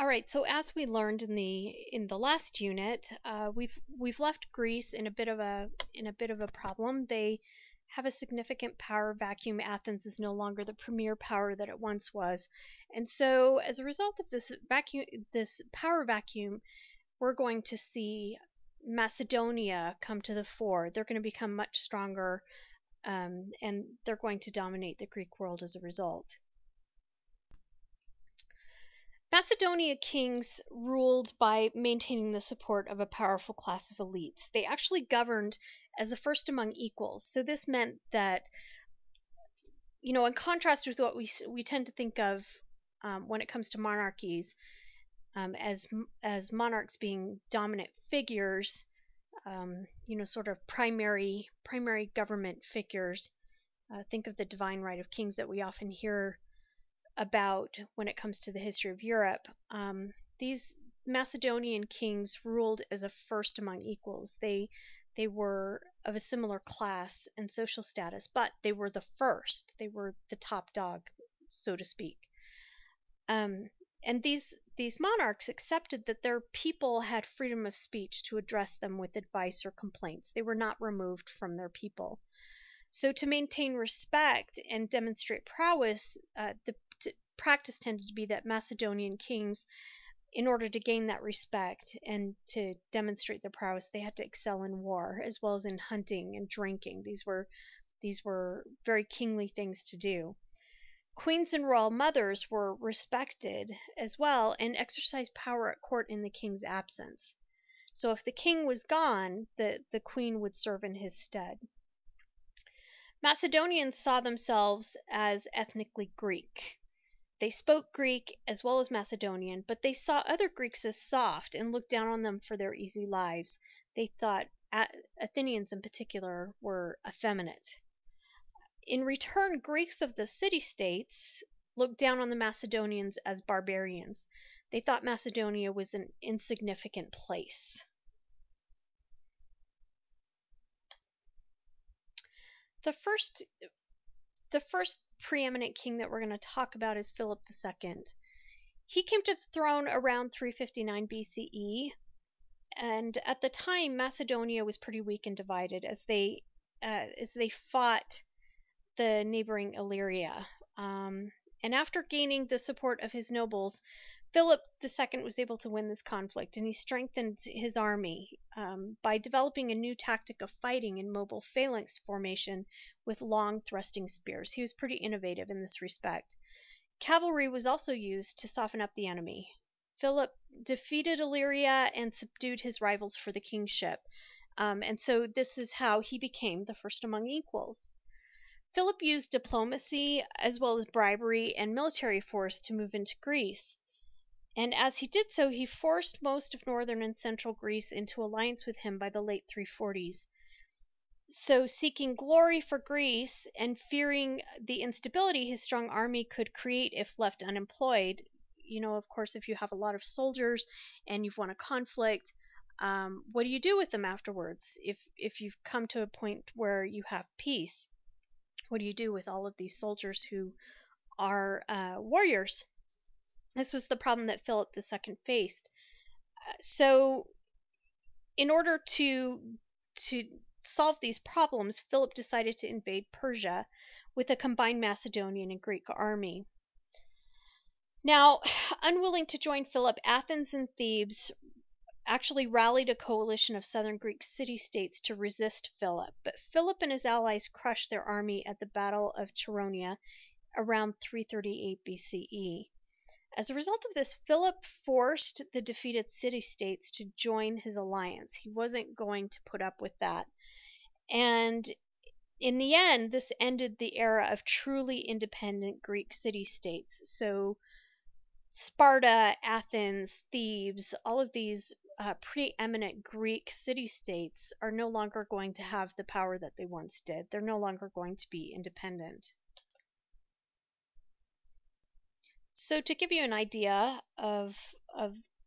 All right, so as we learned in the last unit, we've left Greece in a bit of a problem. They have a significant power vacuum. Athens is no longer the premier power that it once was, and so as a result of this power vacuum, we're going to see Macedonia come to the fore. They're going to become much stronger, and they're going to dominate the Greek world as a result. Macedonian kings ruled by maintaining the support of a powerful class of elites. They actually governed as a first among equals. So this meant that, in contrast with what we tend to think of when it comes to monarchies, as monarchs being dominant figures, sort of primary government figures. Think of the divine right of kings that we often hear about when it comes to the history of Europe. These Macedonian kings ruled as a first among equals. They were of a similar class and social status, but they were the first. They were the top dog, so to speak. And these monarchs accepted that their people had freedom of speech to address them with advice or complaints. They were not removed from their people. So to maintain respect and demonstrate prowess, the practice tended to be that Macedonian kings, in order to gain that respect and to demonstrate their prowess, they had to excel in war as well as in hunting and drinking. These were very kingly things to do. Queens and royal mothers were respected as well and exercised power at court in the king's absence. So if the king was gone, the queen would serve in his stead. Macedonians saw themselves as ethnically Greek. They spoke Greek as well as Macedonian, but they saw other Greeks as soft and looked down on them for their easy lives. They thought Athenians in particular were effeminate. In return, Greeks of the city-states looked down on the Macedonians as barbarians. They thought Macedonia was an insignificant place. The first preeminent king that we're going to talk about is Philip II. He came to the throne around 359 BCE, and at the time Macedonia was pretty weak and divided as they fought the neighboring Illyria. And after gaining the support of his nobles, Philip II was able to win this conflict, and he strengthened his army by developing a new tactic of fighting in mobile phalanx formation with long thrusting spears. He was pretty innovative in this respect. Cavalry was also used to soften up the enemy. Philip defeated Illyria and subdued his rivals for the kingship, and so this is how he became the first among equals. Philip used diplomacy as well as bribery and military force to move into Greece. And as he did so, he forced most of northern and central Greece into alliance with him by the late 340s. So, seeking glory for Greece and fearing the instability his strong army could create if left unemployed, of course, if you have a lot of soldiers and you've won a conflict, what do you do with them afterwards? If you've come to a point where you have peace, what do you do with all of these soldiers who are warriors? This was the problem that Philip II faced. So in order to solve these problems, Philip decided to invade Persia with a combined Macedonian and Greek army. Now, unwilling to join Philip, Athens and Thebes actually rallied a coalition of southern Greek city-states to resist Philip, but Philip and his allies crushed their army at the Battle of Chaeronea around 338 BCE. As a result of this, Philip forced the defeated city-states to join his alliance. He wasn't going to put up with that. And in the end, this ended the era of truly independent Greek city-states. So Sparta, Athens, Thebes, all of these preeminent Greek city-states are no longer going to have the power that they once did. They're no longer going to be independent. So to give you an idea of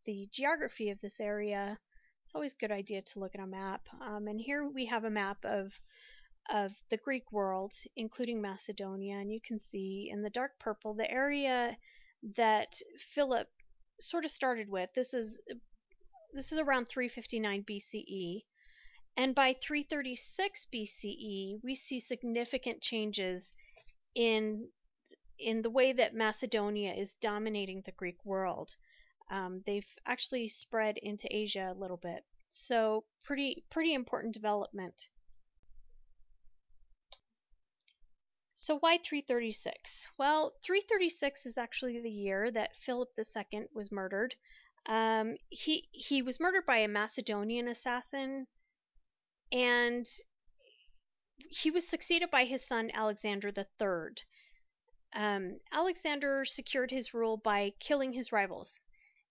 the geography of this area, it's always a good idea to look at a map. And here we have a map of the Greek world, including Macedonia, and you can see in the dark purple the area that Philip sort of started with. This is around 359 BCE, and by 336 BCE, we see significant changes in the way that Macedonia is dominating the Greek world. They've actually spread into Asia a little bit, so pretty important development. So why 336? Well, 336 is actually the year that Philip II was murdered. He was murdered by a Macedonian assassin, and he was succeeded by his son Alexander III. Alexander secured his rule by killing his rivals.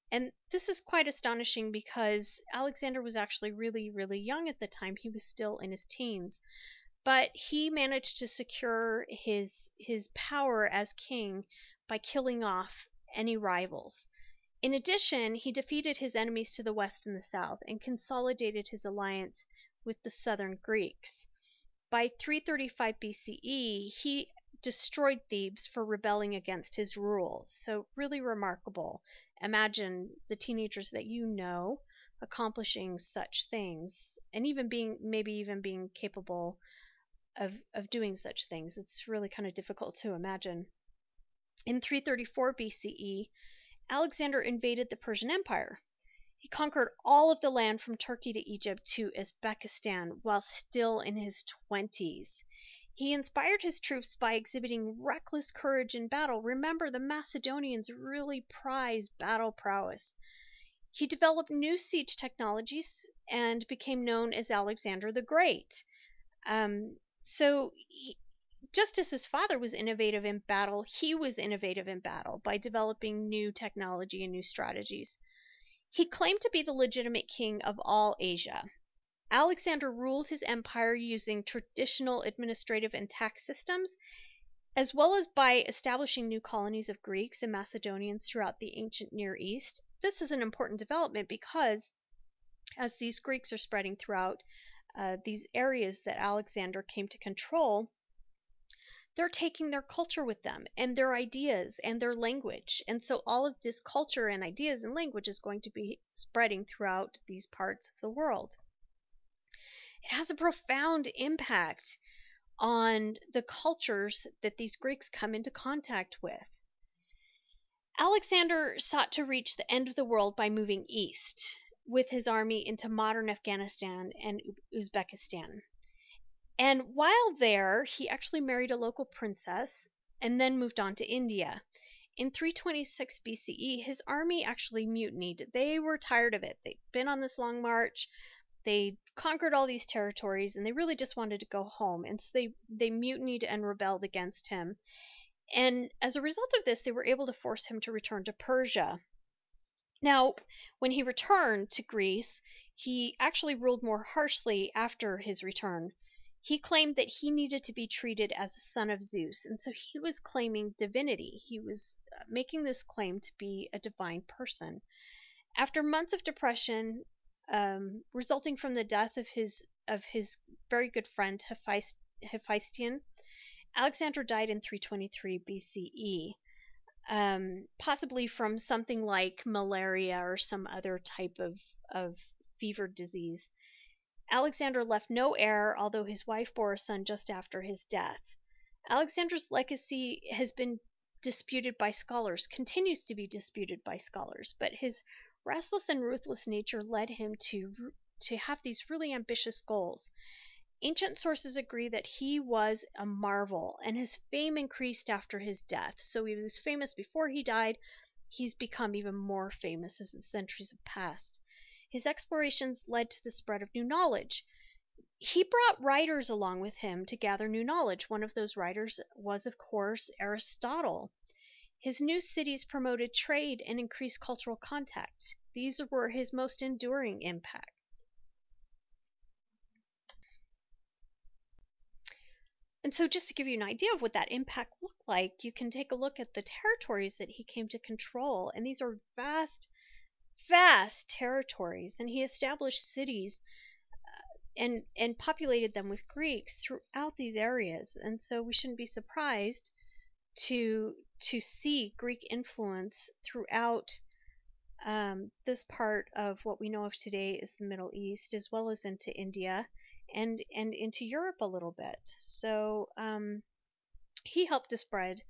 And this is quite astonishing because Alexander was actually really, really young at the time. He was still in his teens. But he managed to secure his power as king by killing off any rivals. In addition, he defeated his enemies to the west and the south and consolidated his alliance with the southern Greeks. By 335 BCE, he destroyed Thebes for rebelling against his rule. So really remarkable. Imagine the teenagers that you know accomplishing such things, and maybe even being capable of doing such things. It's really kind of difficult to imagine. In 334 BCE, Alexander invaded the Persian Empire. He conquered all of the land from Turkey to Egypt to Uzbekistan while still in his 20s. He inspired his troops by exhibiting reckless courage in battle. Remember, the Macedonians really prized battle prowess. He developed new siege technologies and became known as Alexander the Great. Just as his father was innovative in battle, he was innovative in battle by developing new technology and new strategies. He claimed to be the legitimate king of all Asia. Alexander ruled his empire using traditional administrative and tax systems, as well as by establishing new colonies of Greeks and Macedonians throughout the ancient Near East. This is an important development because as these Greeks are spreading throughout these areas that Alexander came to control, they're taking their culture with them and their ideas and their language. And so all of this culture and ideas and language is going to be spreading throughout these parts of the world. It has a profound impact on the cultures that these Greeks come into contact with. Alexander sought to reach the end of the world by moving east with his army into modern Afghanistan and Uzbekistan. And while there, he actually married a local princess and then moved on to India. In 326 BCE, his army actually mutinied. They were tired of it. They'd been on this long march. They conquered all these territories, and they really just wanted to go home. And so they mutinied and rebelled against him. And as a result of this, they were able to force him to return to Persia. Now, when he returned to Greece, he actually ruled more harshly after his return. He claimed that he needed to be treated as a son of Zeus, and so he was claiming divinity. He was making this claim to be a divine person. After months of depression, resulting from the death of his very good friend Hephaestion, Alexander died in 323 BCE. Possibly from something like malaria or some other type of fever disease. Alexander left no heir, although his wife bore a son just after his death. Alexander's legacy has been disputed by scholars, continues to be disputed by scholars, but his restless and ruthless nature led him to have these really ambitious goals. Ancient sources agree that he was a marvel, and his fame increased after his death. So he was famous before he died. He's become even more famous as the centuries have passed. His explorations led to the spread of new knowledge. He brought writers along with him to gather new knowledge. One of those writers was, of course, Aristotle. His new cities promoted trade and increased cultural contact. These were his most enduring impact. And so just to give you an idea of what that impact looked like, you can take a look at the territories that he came to control. And these are vast, vast territories. And he established cities and populated them with Greeks throughout these areas. And so we shouldn't be surprised to see Greek influence throughout this part of what we know of today is the Middle East, as well as into India and into Europe a little bit. So he helped to spread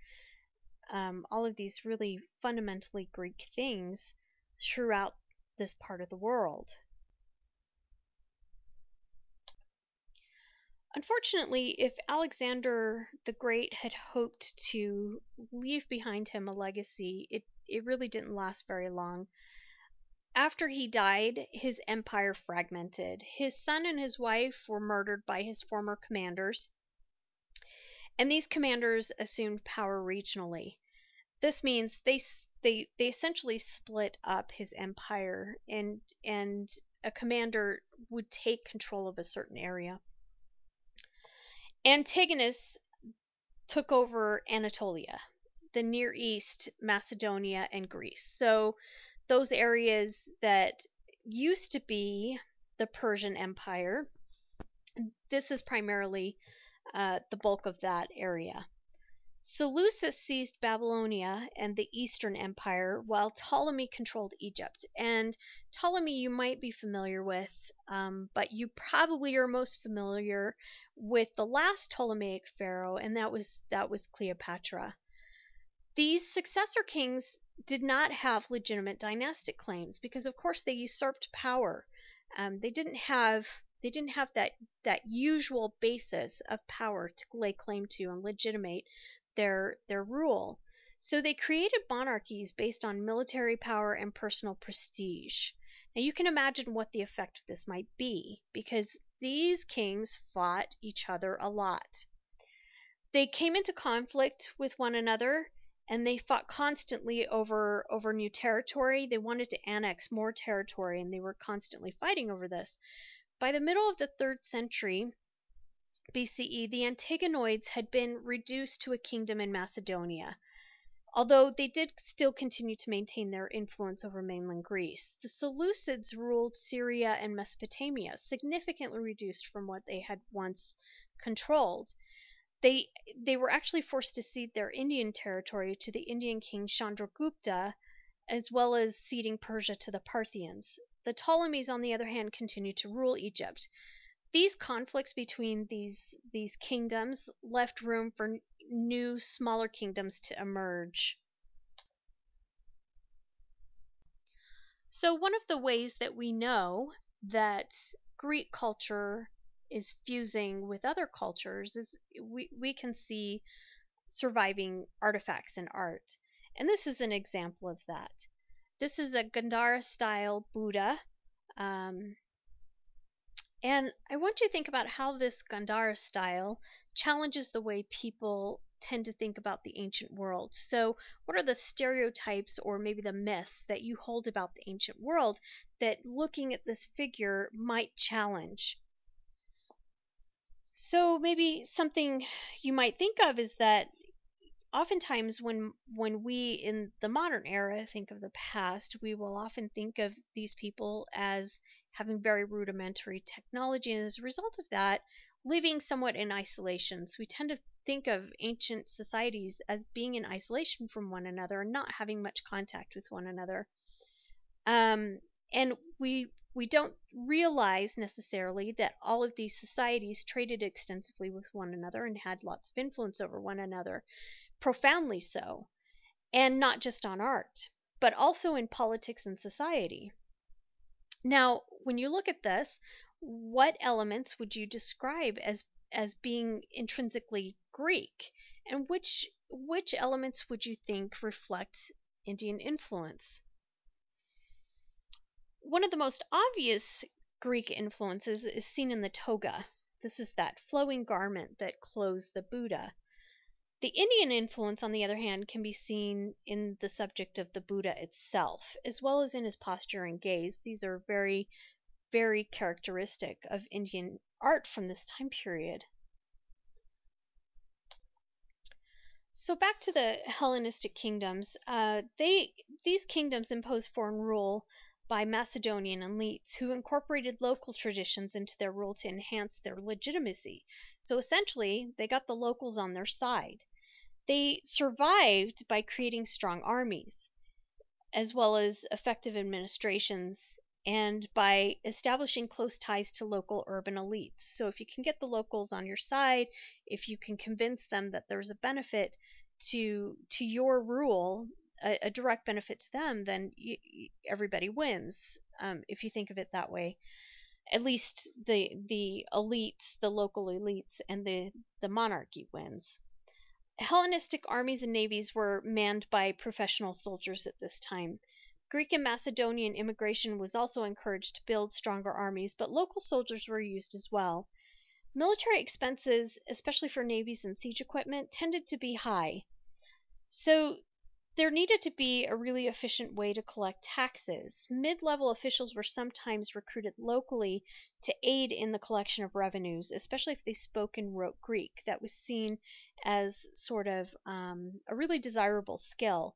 all of these really fundamentally Greek things throughout this part of the world. Unfortunately, if Alexander the Great had hoped to leave behind him a legacy, it really didn't last very long. After he died, his empire fragmented. His son and his wife were murdered by his former commanders, and these commanders assumed power regionally. This means they essentially split up his empire, and a commander would take control of a certain area. Antigonus took over Anatolia, the Near East, Macedonia, and Greece. So those areas that used to be the Persian Empire, this is primarily the bulk of that area. Seleucus seized Babylonia and the Eastern Empire, while Ptolemy controlled Egypt. And Ptolemy you might be familiar with, but you probably are most familiar with the last Ptolemaic pharaoh, and that was Cleopatra. These successor kings did not have legitimate dynastic claims because, of course, they usurped power. They didn't have that usual basis of power to lay claim to and legitimate their rule. So they created monarchies based on military power and personal prestige. Now you can imagine what the effect of this might be, because these kings fought each other a lot. They came into conflict with one another, and they fought constantly over new territory. They wanted to annex more territory, and they were constantly fighting over this. By the middle of the 3rd century BCE, the Antigonoids had been reduced to a kingdom in Macedonia, although they did still continue to maintain their influence over mainland Greece. The Seleucids ruled Syria and Mesopotamia, significantly reduced from what they had once controlled. They were actually forced to cede their Indian territory to the Indian king Chandragupta, as well as ceding Persia to the Parthians. The Ptolemies, on the other hand, continued to rule Egypt. These conflicts between these kingdoms left room for new, smaller kingdoms to emerge. So one of the ways that we know that Greek culture is fusing with other cultures is we can see surviving artifacts in art. And this is an example of that. This is a Gandhara style Buddha. And I want you to think about how this Gandhara style challenges the way people tend to think about the ancient world. So what are the stereotypes or maybe the myths that you hold about the ancient world that looking at this figure might challenge? So maybe something you might think of is that oftentimes when we in the modern era think of the past, we will often think of these people as having very rudimentary technology, and as a result of that, living somewhat in isolation. So we tend to think of ancient societies as being in isolation from one another and not having much contact with one another. And we don't realize necessarily that all of these societies traded extensively with one another and had lots of influence over one another, profoundly so, and not just on art, but also in politics and society. Now, when you look at this, what elements would you describe as being intrinsically Greek, and which elements would you think reflect Indian influence? One of the most obvious Greek influences is seen in the toga. This is that flowing garment that clothes the Buddha. The Indian influence, on the other hand, can be seen in the subject of the Buddha itself, as well as in his posture and gaze. These are very, very characteristic of Indian art from this time period. So back to the Hellenistic kingdoms, these kingdoms imposed foreign rule by Macedonian elites who incorporated local traditions into their rule to enhance their legitimacy. So essentially, they got the locals on their side. They survived by creating strong armies. as well as effective administrations, and by establishing close ties to local urban elites. So if you can get the locals on your side, if you can convince them that there's a benefit to your rule, a direct benefit to them, then everybody wins. If you think of it that way, at least the elites, the local elites, and the monarchy wins. Hellenistic armies and navies were manned by professional soldiers at this time. Greek and Macedonian immigration was also encouraged to build stronger armies, but local soldiers were used as well. Military expenses, especially for navies and siege equipment, tended to be high. So there needed to be a really efficient way to collect taxes. Mid-level officials were sometimes recruited locally to aid in the collection of revenues, especially if they spoke and wrote Greek. That was seen as sort of a really desirable skill.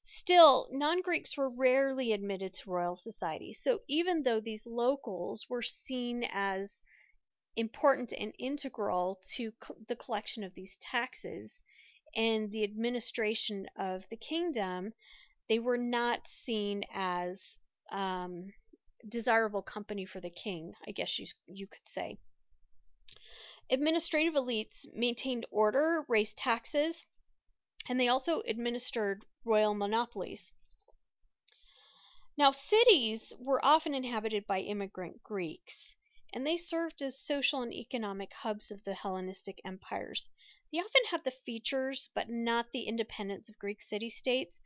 Still, non-Greeks were rarely admitted to royal society. So even though these locals were seen as important and integral to the collection of these taxes and the administration of the kingdom, they were not seen as desirable company for the king, I guess you could say. Administrative elites maintained order, raised taxes, and they also administered royal monopolies. Now, cities were often inhabited by immigrant Greeks, and they served as social and economic hubs of the Hellenistic empires. They often had the features but not the independence of Greek city-states,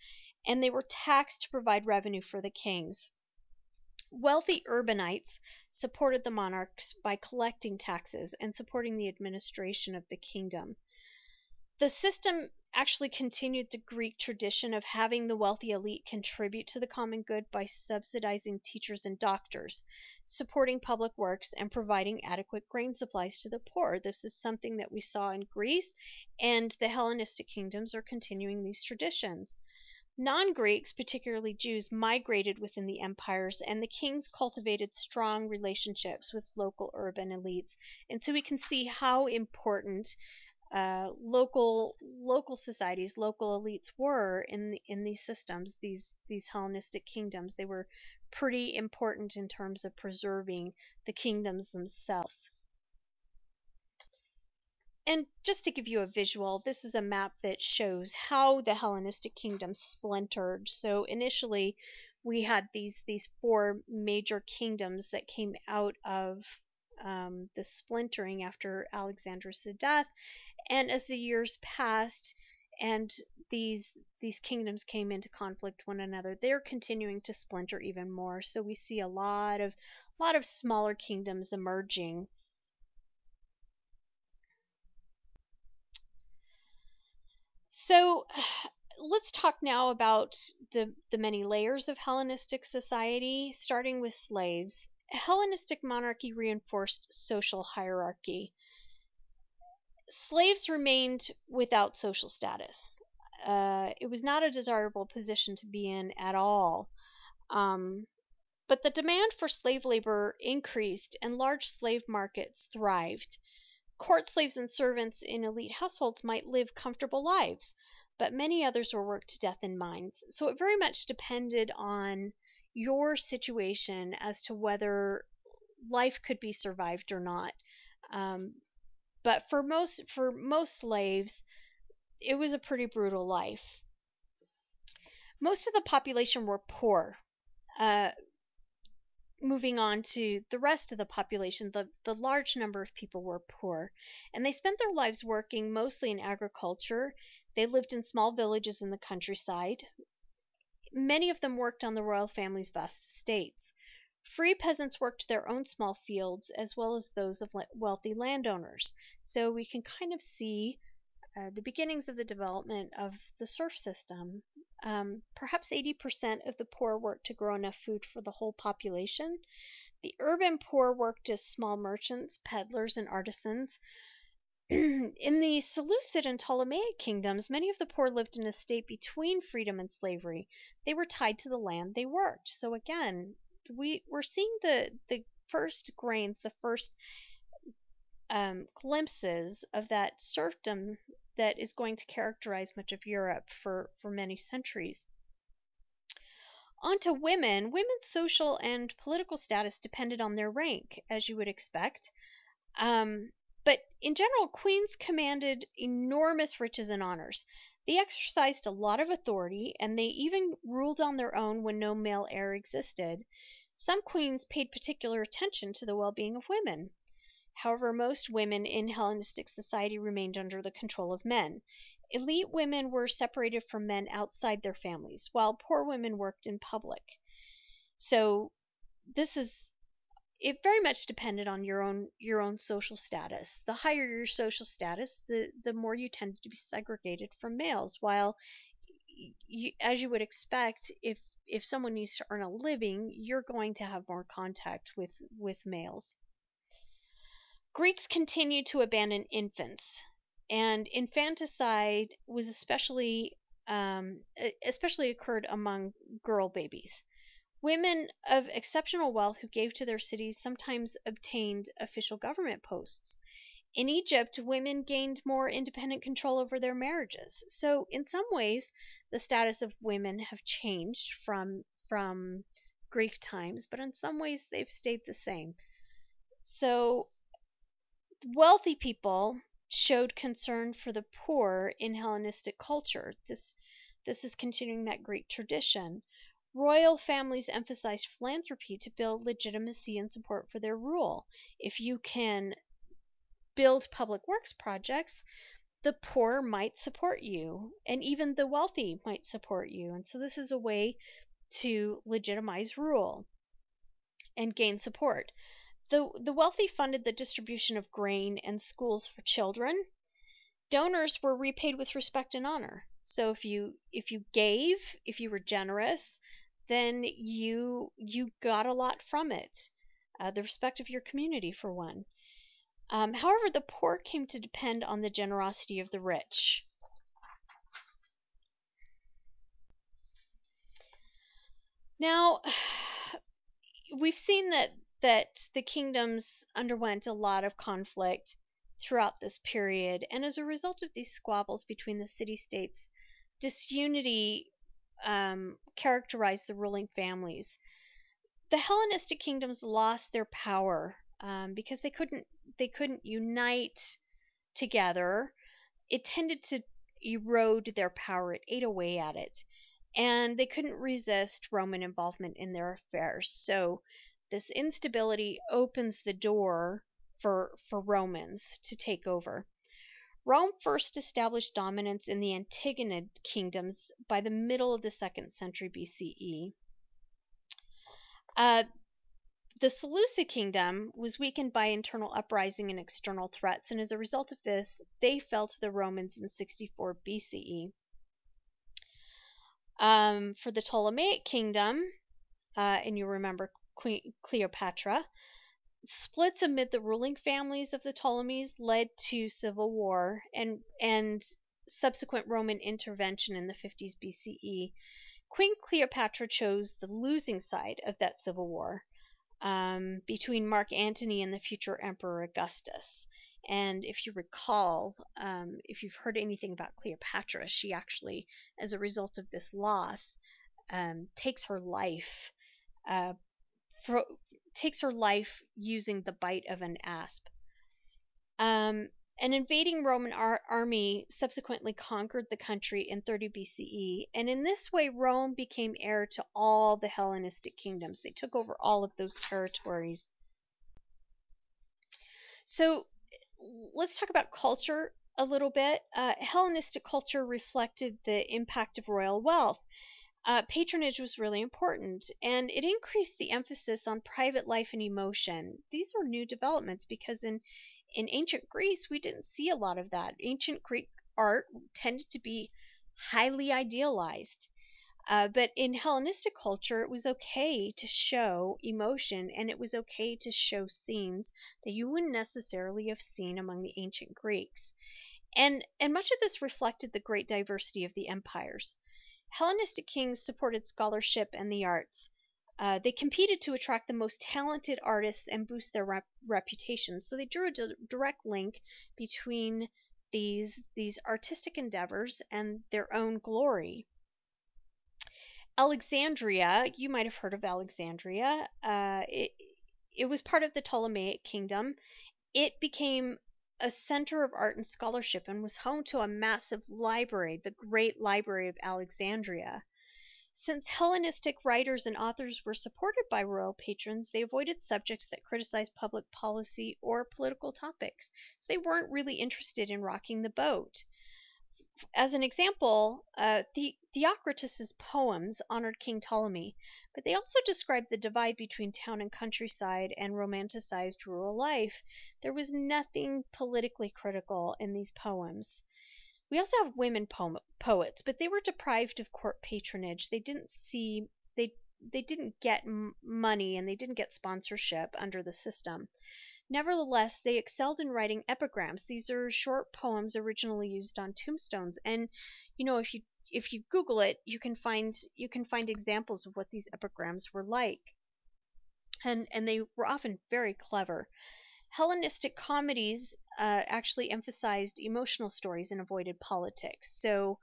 and they were taxed to provide revenue for the kings. Wealthy urbanites supported the monarchs by collecting taxes and supporting the administration of the kingdom. The system actually continued the Greek tradition of having the wealthy elite contribute to the common good by subsidizing teachers and doctors, supporting public works, and providing adequate grain supplies to the poor. This is something that we saw in Greece, and the Hellenistic kingdoms are continuing these traditions. Non-Greeks, particularly Jews, migrated within the empires, and the kings cultivated strong relationships with local urban elites. And so we can see how important local societies, local elites were in these systems, these Hellenistic kingdoms. They were pretty important in terms of preserving the kingdoms themselves. And just to give you a visual, this is a map that shows how the Hellenistic kingdom splintered. So initially, we had these four major kingdoms that came out of the splintering after Alexander's death. And as the years passed and these kingdoms came into conflict with one another, they're continuing to splinter even more. So we see a lot of smaller kingdoms emerging. So let's talk now about the many layers of Hellenistic society, starting with slaves. Hellenistic monarchy reinforced social hierarchy. Slaves remained without social status. It was not a desirable position to be in at all. But the demand for slave labor increased and large slave markets thrived. Court slaves and servants in elite households might live comfortable lives, but many others were worked to death in mines. So it very much depended on your situation as to whether life could be survived or not. But for most slaves, it was a pretty brutal life. Most of the population were poor. Moving on to the rest of the population, the large number of people were poor, and they spent their lives working mostly in agriculture. They lived in small villages in the countryside. Many of them worked on the royal family's vast estates. Free peasants worked their own small fields as well as those of wealthy landowners. So we can kind of see the beginnings of the development of the serf system. Perhaps 80% of the poor worked to grow enough food for the whole population. The urban poor worked as small merchants, peddlers, and artisans. In the Seleucid and Ptolemaic kingdoms, many of the poor lived in a state between freedom and slavery. They were tied to the land they worked. So again, we're seeing the first grains, the first glimpses of that serfdom that is going to characterize much of Europe for many centuries. On to women. Women's social and political status depended on their rank, as you would expect. But in general, queens commanded enormous riches and honors. They exercised a lot of authority, and they even ruled on their own when no male heir existed. Some queens paid particular attention to the well-being of women. However, most women in Hellenistic society remained under the control of men. Elite women were separated from men outside their families, while poor women worked in public. So it very much depended on your own social status. The higher your social status, the more you tended to be segregated from males. While as you would expect, if someone needs to earn a living, you're going to have more contact with males. Greeks continued to abandon infants, and infanticide was especially occurred among girl babies. Women of exceptional wealth who gave to their cities sometimes obtained official government posts. In Egypt, women gained more independent control over their marriages. So in some ways, the status of women have changed from Greek times, but in some ways they've stayed the same. So wealthy people showed concern for the poor in Hellenistic culture. This is continuing that great tradition. Royal families emphasized philanthropy to build legitimacy and support for their rule. If you can build public works projects, the poor might support you, and even the wealthy might support you. And so this is a way to legitimize rule and gain support. The wealthy funded the distribution of grain and schools for children. Donors were repaid with respect and honor. So if you gave, if you were generous, then you got a lot from it. The respect of your community, for one. However, the poor came to depend on the generosity of the rich. Now, we've seen that the kingdoms underwent a lot of conflict throughout this period, and as a result of these squabbles between the city-states, disunity characterized the ruling families. The Hellenistic kingdoms lost their power because they couldn't unite together. It tended to erode their power. It ate away at it, and they couldn't resist Roman involvement in their affairs. So this instability opens the door for Romans to take over. Rome first established dominance in the Antigonid kingdoms by the middle of the 2nd century BCE. The Seleucid kingdom was weakened by internal uprising and external threats, and as a result of this, they fell to the Romans in 64 BCE. For the Ptolemaic kingdom, and you remember Queen Cleopatra, splits amid the ruling families of the Ptolemies led to civil war and subsequent Roman intervention in the 50s BCE. Queen Cleopatra chose the losing side of that civil war between Mark Antony and the future Emperor Augustus. And if you recall, if you've heard anything about Cleopatra, she actually, as a result of this loss, takes her life using the bite of an asp. An invading Roman army subsequently conquered the country in 30 BCE, and in this way Rome became heir to all the Hellenistic kingdoms. They took over all of those territories. So let's talk about culture a little bit. Hellenistic culture reflected the impact of royal wealth. Patronage was really important, and it increased the emphasis on private life and emotion. These are new developments because in ancient Greece, we didn't see a lot of that. Ancient Greek art tended to be highly idealized. But in Hellenistic culture, it was okay to show emotion, and it was okay to show scenes that you wouldn't necessarily have seen among the ancient Greeks. And much of this reflected the great diversity of the empires. Hellenistic kings supported scholarship and the arts. They competed to attract the most talented artists and boost their reputation. So they drew a direct link between these artistic endeavors and their own glory. Alexandria, you might have heard of Alexandria. It was part of the Ptolemaic kingdom. It became a center of art and scholarship and was home to a massive library, the Great Library of Alexandria. Since Hellenistic writers and authors were supported by royal patrons, they avoided subjects that criticized public policy or political topics. So they weren't really interested in rocking the boat. As an example, Theocritus's poems honored King Ptolemy, but they also described the divide between town and countryside and romanticized rural life. There was nothing politically critical in these poems. We also have women poets, but they were deprived of court patronage. They didn't get money and they didn't get sponsorship under the system. Nevertheless, they excelled in writing epigrams. These are short poems originally used on tombstones, and if you Google it, you can find examples of what these epigrams were like, and they were often very clever. Hellenistic comedies actually emphasized emotional stories and avoided politics. So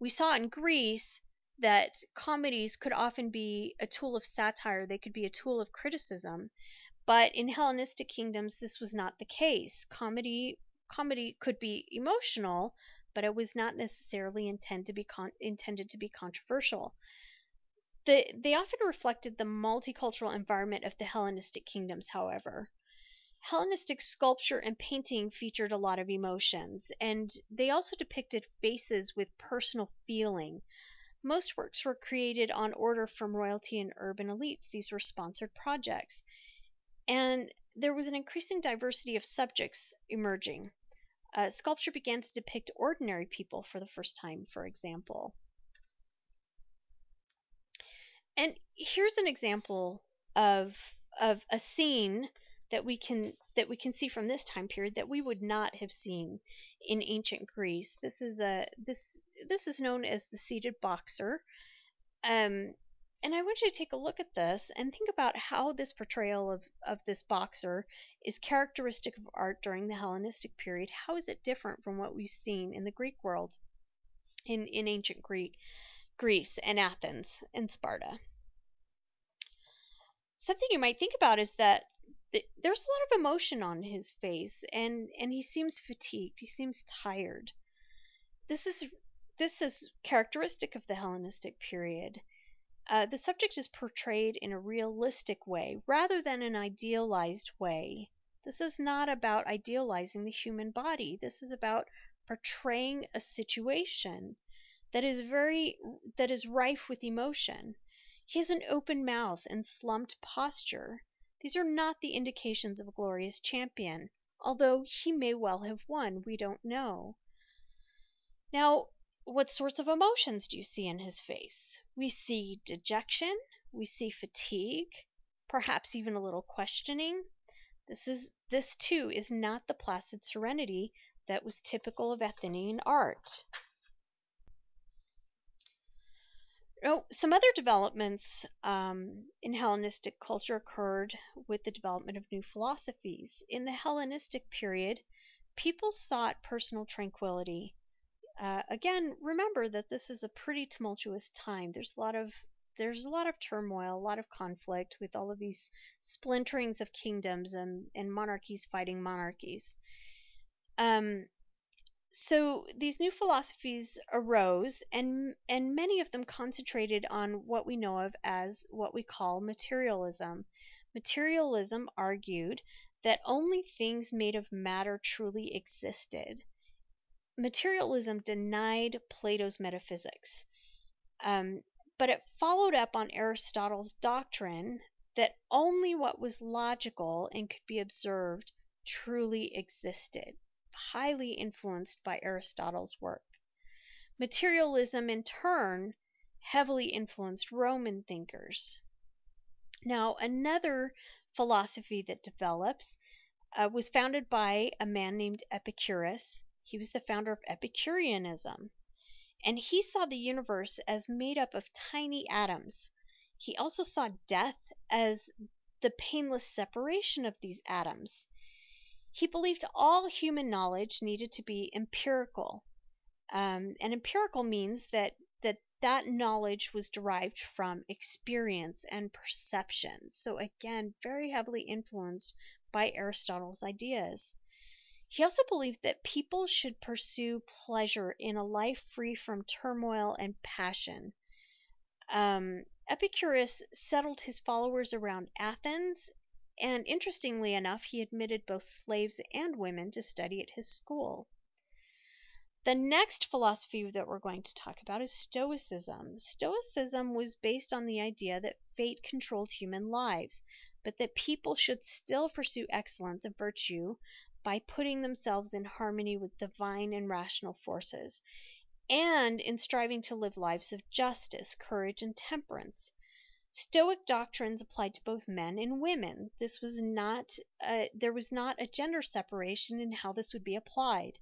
we saw in Greece that comedies could often be a tool of satire, they could be a tool of criticism. But in Hellenistic kingdoms, this was not the case. Comedy could be emotional, but it was not necessarily intended to be controversial. They often reflected the multicultural environment of the Hellenistic kingdoms, however. Hellenistic sculpture and painting featured a lot of emotions, and they also depicted faces with personal feeling. Most works were created on order from royalty and urban elites. These were sponsored projects. And there was an increasing diversity of subjects emerging. Sculpture began to depict ordinary people for the first time, for example. And here's an example of a scene that we can see from this time period that we would not have seen in ancient Greece. This is known as the seated boxer. And I want you to take a look at this and think about how this portrayal of this boxer is characteristic of art during the Hellenistic period. How is it different from what we've seen in the Greek world, in ancient Greece and Athens and Sparta? Something you might think about is that there's a lot of emotion on his face, and he seems fatigued. He seems tired. This is characteristic of the Hellenistic period. The subject is portrayed in a realistic way rather than an idealized way. This is not about idealizing the human body. This is about portraying a situation that is rife with emotion. He has an open mouth and slumped posture. These are not the indications of a glorious champion, although he may well have won. We don't know. Now, what sorts of emotions do you see in his face? We see dejection, we see fatigue, perhaps even a little questioning. This too is not the placid serenity that was typical of Athenian art. Oh, some other developments in Hellenistic culture occurred with the development of new philosophies. In the Hellenistic period, people sought personal tranquility. Again, remember that this is a pretty tumultuous time. There's a lot of turmoil, a lot of conflict with all of these splinterings of kingdoms and monarchies fighting monarchies. So these new philosophies arose, and many of them concentrated on what we know of as what we call materialism. Materialism argued that only things made of matter truly existed. Materialism denied Plato's metaphysics, but it followed up on Aristotle's doctrine that only what was logical and could be observed truly existed, highly influenced by Aristotle's work. Materialism, in turn, heavily influenced Roman thinkers. Now, another philosophy that develops was founded by a man named Epicurus. He was the founder of Epicureanism, and he saw the universe as made up of tiny atoms. He also saw death as the painless separation of these atoms. He believed all human knowledge needed to be empirical, and empirical means that that knowledge was derived from experience and perception. So again, very heavily influenced by Aristotle's ideas. He also believed that people should pursue pleasure in a life free from turmoil and passion. Epicurus settled his followers around Athens, and interestingly enough, he admitted both slaves and women to study at his school. The next philosophy that we're going to talk about is Stoicism. Stoicism was based on the idea that fate controlled human lives, but that people should still pursue excellence and virtue by putting themselves in harmony with divine and rational forces, and in striving to live lives of justice, courage, and temperance. Stoic doctrines applied to both men and women. There was not a gender separation in how this would be applied.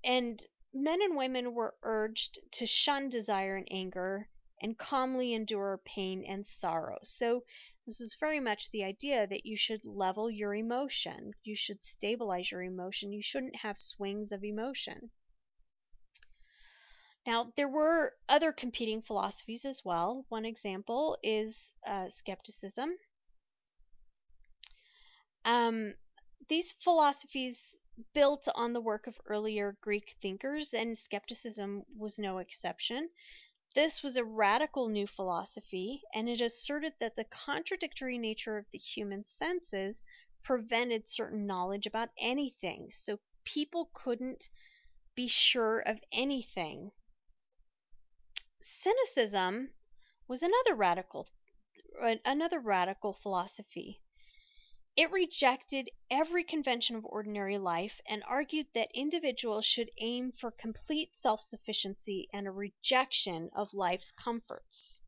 And men and women were urged to shun desire and anger and calmly endure pain and sorrow. So this is very much the idea that you should level your emotion. You should stabilize your emotion. You shouldn't have swings of emotion. Now, there were other competing philosophies as well. One example is skepticism. These philosophies built on the work of earlier Greek thinkers, and skepticism was no exception. This was a radical new philosophy, and it asserted that the contradictory nature of the human senses prevented certain knowledge about anything, so people couldn't be sure of anything. Cynicism was another radical philosophy. It rejected every convention of ordinary life and argued that individuals should aim for complete self-sufficiency and a rejection of life's comforts.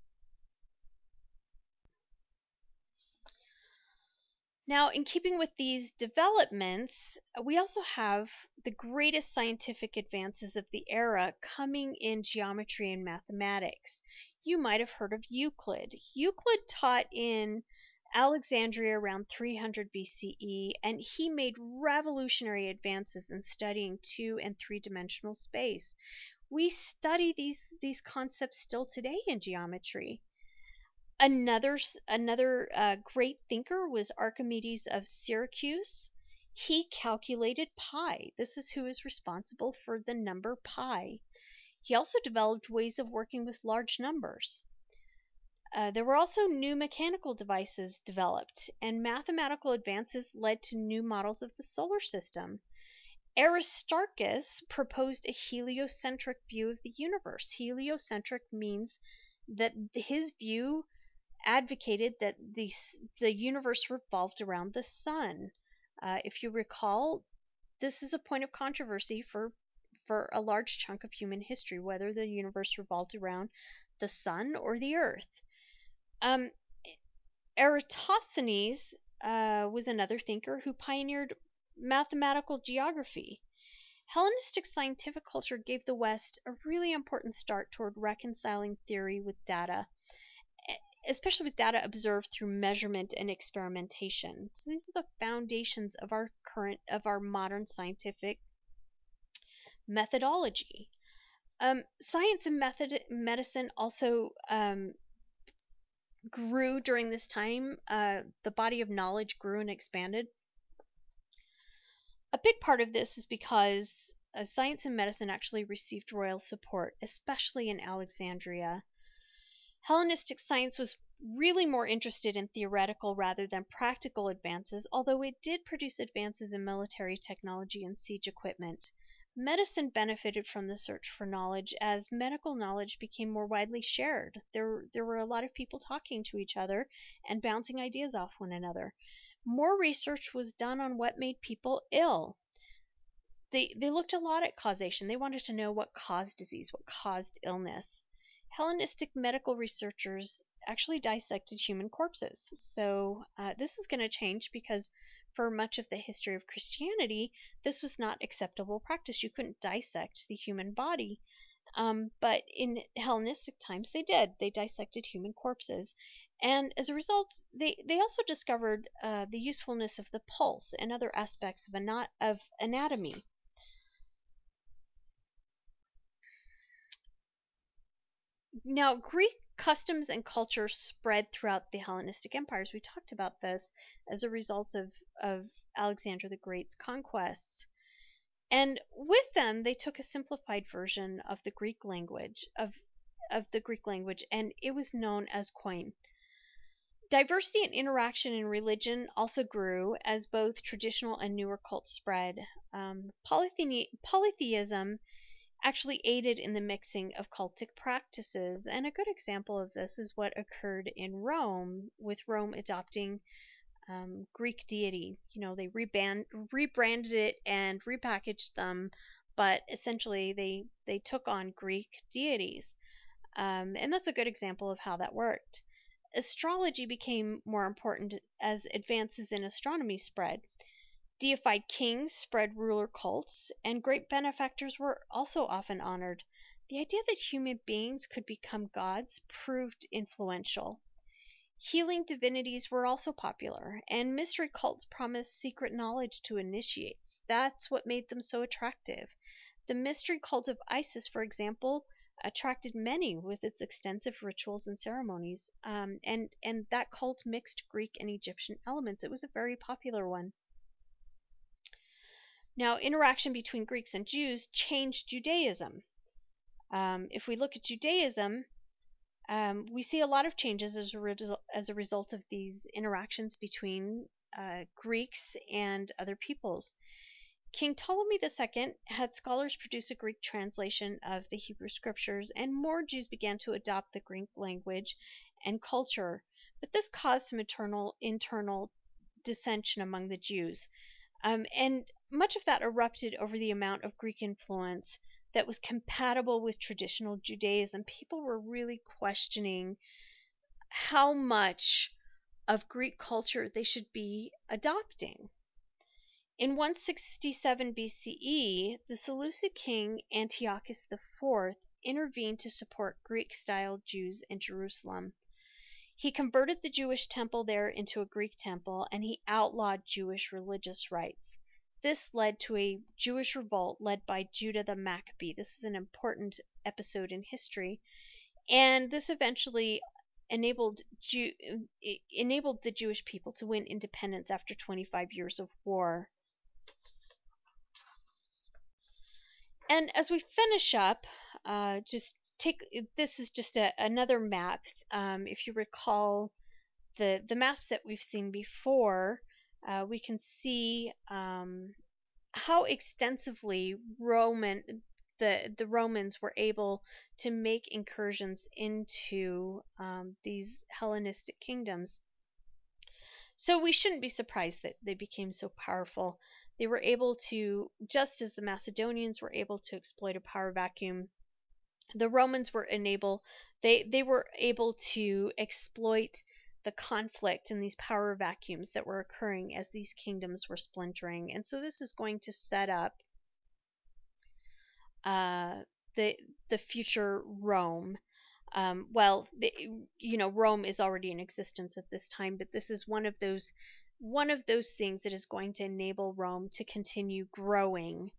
Now, in keeping with these developments, we also have the greatest scientific advances of the era coming in geometry and mathematics. You might have heard of Euclid. Euclid taught in Alexandria around 300 BCE, and he made revolutionary advances in studying 2- and 3-dimensional space. We study these concepts still today in geometry. Another great thinker was Archimedes of Syracuse. He calculated pi. This is who is responsible for the number pi. He also developed ways of working with large numbers. There were also new mechanical devices developed, and mathematical advances led to new models of the solar system. Aristarchus proposed a heliocentric view of the universe. Heliocentric means that his view advocated that the universe revolved around the sun. If you recall, this is a point of controversy for a large chunk of human history, whether the universe revolved around the sun or the earth. Eratosthenes was another thinker who pioneered mathematical geography. Hellenistic scientific culture gave the West a really important start toward reconciling theory with data, especially with data observed through measurement and experimentation. So these are the foundations of our modern scientific methodology. Science and medicine also grew during this time. The body of knowledge grew and expanded. A big part of this is because science and medicine actually received royal support, especially in Alexandria. Hellenistic science was really more interested in theoretical rather than practical advances, although it did produce advances in military technology and siege equipment. Medicine benefited from the search for knowledge as medical knowledge became more widely shared. There were a lot of people talking to each other and bouncing ideas off one another. More research was done on what made people ill. They looked a lot at causation. They wanted to know what caused disease, what caused illness. Hellenistic medical researchers actually dissected human corpses. So this is going to change because for much of the history of Christianity, this was not acceptable practice. You couldn't dissect the human body. But in Hellenistic times, they did. They dissected human corpses. And as a result, they also discovered the usefulness of the pulse and other aspects of anatomy. Now, Greek customs and culture spread throughout the Hellenistic empires. We talked about this as a result of Alexander the Great's conquests. And with them, they took a simplified version of the Greek language, of the Greek language, and it was known as Koine. Diversity and interaction in religion also grew as both traditional and newer cults spread. Polytheism actually aided in the mixing of cultic practices, and a good example of this is what occurred in Rome, with Rome adopting Greek deity. You know, they rebranded it and repackaged them, but essentially they took on Greek deities. And that's a good example of how that worked. Astrology became more important as advances in astronomy spread. Deified kings spread ruler cults, and great benefactors were also often honored. The idea that human beings could become gods proved influential. Healing divinities were also popular, and mystery cults promised secret knowledge to initiates. That's what made them so attractive. The mystery cult of Isis, for example, attracted many with its extensive rituals and ceremonies. And that cult mixed Greek and Egyptian elements. It was a very popular one. Now, interaction between Greeks and Jews changed Judaism. If we look at Judaism, we see a lot of changes as a result of these interactions between Greeks and other peoples. King Ptolemy II had scholars produce a Greek translation of the Hebrew scriptures, and more Jews began to adopt the Greek language and culture. But this caused some internal dissension among the Jews. And much of that erupted over the amount of Greek influence that was compatible with traditional Judaism. People were really questioning how much of Greek culture they should be adopting. In 167 BCE, the Seleucid king Antiochus IV intervened to support Greek-style Jews in Jerusalem. He converted the Jewish temple there into a Greek temple, and he outlawed Jewish religious rites. This led to a Jewish revolt led by Judah the Maccabee. This is an important episode in history, and this eventually enabled the Jewish people to win independence after 25 years of war. And as we finish up, this is just another map. If you recall the maps that we've seen before, we can see how extensively the Romans were able to make incursions into these Hellenistic kingdoms. So we shouldn't be surprised that they became so powerful. They were able to, just as the Macedonians were able to exploit a power vacuum, the Romans were they were able to exploit the conflict and these power vacuums that were occurring as these kingdoms were splintering. And so this is going to set up the future Rome. Rome is already in existence at this time, but this is one of those things that is going to enable Rome to continue growing